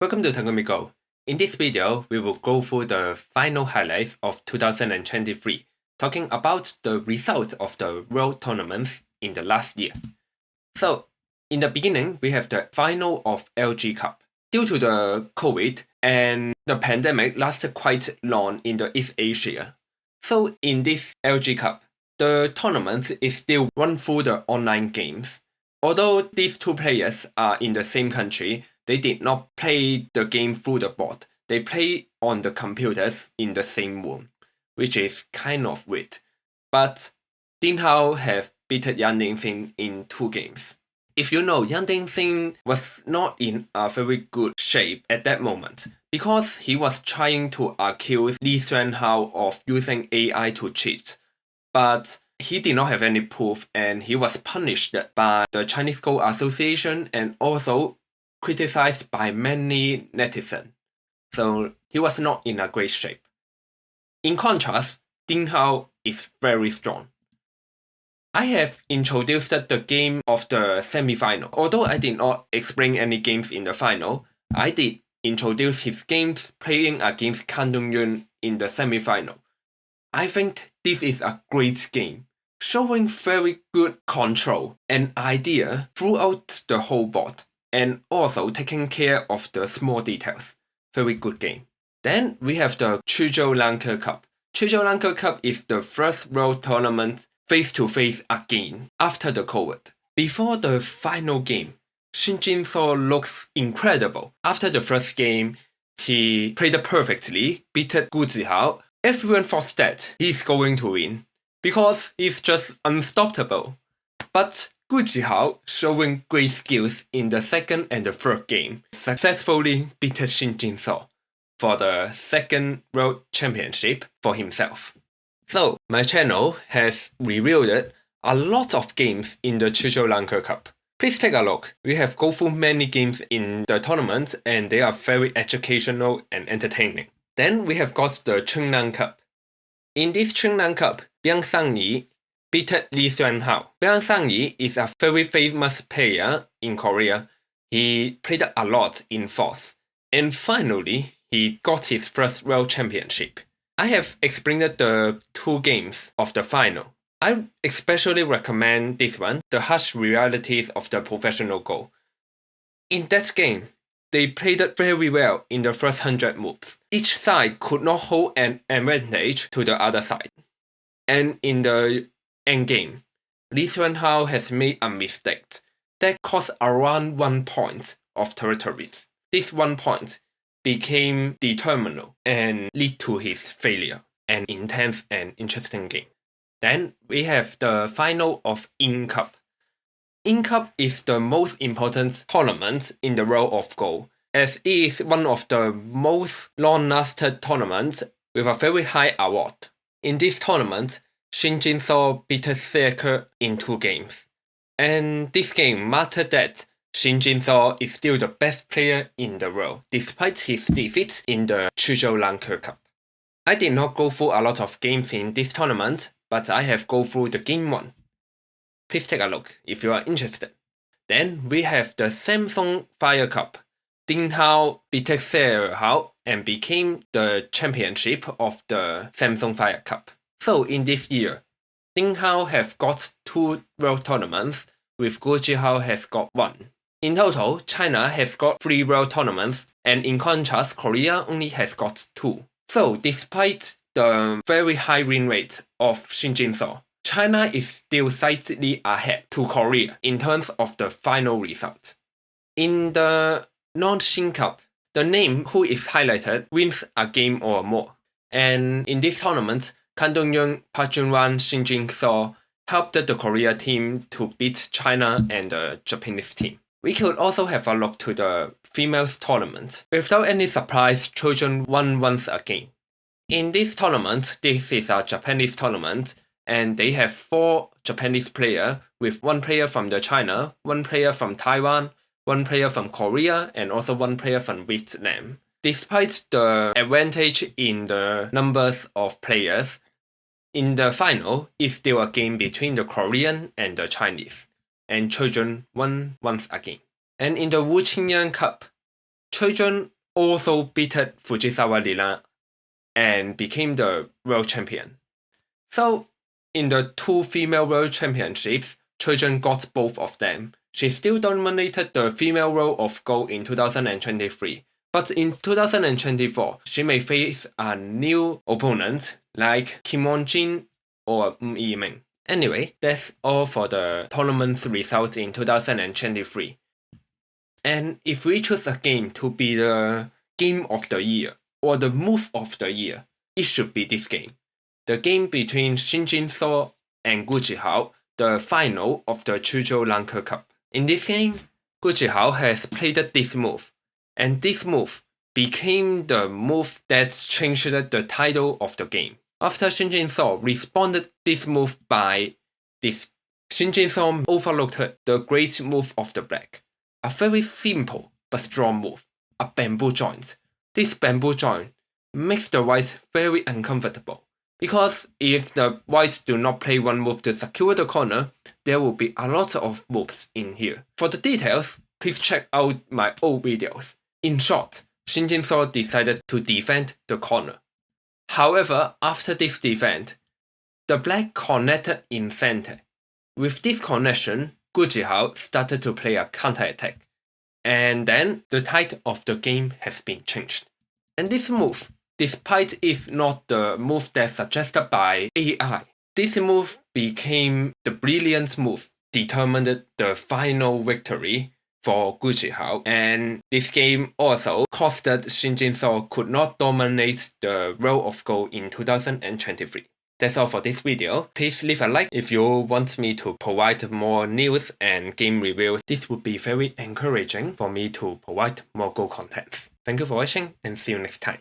Welcome to Takumi Go. In this video, we will go through the final highlights of 2023, talking about the results of the World Tournaments in the last year. So, in the beginning, we have the final of LG Cup. Due to the COVID and the pandemic lasted quite long in the East Asia. So, in this LG Cup, the tournament is still run through the online games. Although these two players are in the same country, they did not play the game through the board. They play on the computers in the same room, which is kind of weird. But Ding Hao have beaten Yang Dingxing in 2 games. If you know, Yang Dingxing was not in a very good shape at that moment because he was trying to accuse Li Xuanhao of using AI to cheat. But he did not have any proof and he was punished by the Chinese Go Association and also criticized by many netizens. So he was not in a great shape. In contrast, Ding Hao is very strong. I have introduced the game of the semi-final. Although I did not explain any games in the final, I did introduce his games playing against Kan Dongyun in the semi-final. I think this is a great game, showing very good control and idea throughout the whole board, and also taking care of the small details. Very good game. Then we have the Chuzhou Lanka Cup. Chuzhou Lanka Cup is the first World Tournament face-to-face again after the COVID. Before the final game, Shin looks incredible. After the first game, he played perfectly, beat Gu Zhihao. Everyone thought that he's going to win because he's just unstoppable. But Gu Zhihao, showing great skills in the second and the third game, successfully beat Shin Jingso for the second World Championship for himself. So, my channel has reviewed a lot of games in the Chuzhou Lanka Cup. Please take a look. We have go through many games in the tournament and they are very educational and entertaining. Then we have got the Chunnan Cup. In this Chunnan Cup, Liang Sangyi beat Li Xuanhao. Liang Sangyi is a very famous player in Korea. He played a lot in fourth. And finally, he got his first World Championship. I have explained the 2 games of the final. I especially recommend this one, the harsh realities of the professional Go. In that game, they played very well in the first 100 moves. Each side could not hold an advantage to the other side. And in the endgame, Li Xuanhao has made a mistake that cost around 1 point of territories. This 1 point became determinal and lead to his failure. An intense and interesting game. Then we have the final of YingShi Cup. YingShi Cup is the most important tournament in the world of Go, as it is one of the most long-lasting tournaments with a very high award. In this tournament, Shin Jingso beat Seike in 2 games. And this game mattered that Shin Jingso is still the best player in the world, despite his defeat in the Chuzhou Lanka Cup. I did not go through a lot of games in this tournament, but I have go through the game 1. Please take a look if you are interested. Then we have the Samsung Fire Cup. Ding Hao beat Xie Hao and became the championship of the Samsung Fire Cup. So in this year, Ding Hao have got 2 world tournaments, with Gu Zhihao has got 1. In total, China has got 3 world tournaments, and in contrast, Korea only has got 2. So despite the very high win rate of Shin Jingso, China is still slightly ahead to Korea in terms of the final result. In the non-Shin Cup, the name who is highlighted wins a game or more. And in this tournament, Kan Dongyun, Park Junwan, Shin Jingso helped the Korea team to beat China and the Japanese team. We could also have a look to the females tournament. Without any surprise, Chojun won once again. In this tournament, this is a Japanese tournament, and they have 4 Japanese players, with 1 player from the China, 1 player from Taiwan, 1 player from Korea, and also 1 player from Vietnam. Despite the advantage in the numbers of players, in the final, it's still a game between the Korean and the Chinese, and Chojun won once again. And in the Wu Qingyang Cup, Chojun also beat Fujisawa Lila and became the world champion. So in the 2 female world championships, Choi-jun got both of them. She still dominated the female role of gold in 2023. But in 2024, she may face a new opponent like Kim Won-jin or Yi-ming. Anyway, that's all for the tournament's results in 2023. And if we choose a game to be the game of the year or the move of the year, it should be this game. The game between Shin Jin-so and Gu Jihao, the final of the Chuzhou Lanka Cup. In this game, Gu Jihao has played this move, and this move became the move that changed the title of the game. After Shin Jin-so responded this move by this, Shin Jin-so overlooked the great move of the black. A very simple but strong move, a bamboo joint. This bamboo joint makes the whites very uncomfortable, because if the whites do not play one move to secure the corner, there will be a lot of moves in here. For the details, please check out my old videos. In short, Shin Jin-so decided to defend the corner. However, after this defense, the black connected in center. With this connection, Gu Jihao started to play a counterattack, and then the tide of the game has been changed. And this move, despite it's not the move that's suggested by AI, this move became the brilliant move, determined the final victory for Gu Jihao, and this game also caused that Shin Jin-so could not dominate the role of gold in 2023. That's all for this video. Please leave a like if you want me to provide more news and game reviews. This would be very encouraging for me to provide more Go contents. Thank you for watching and see you next time.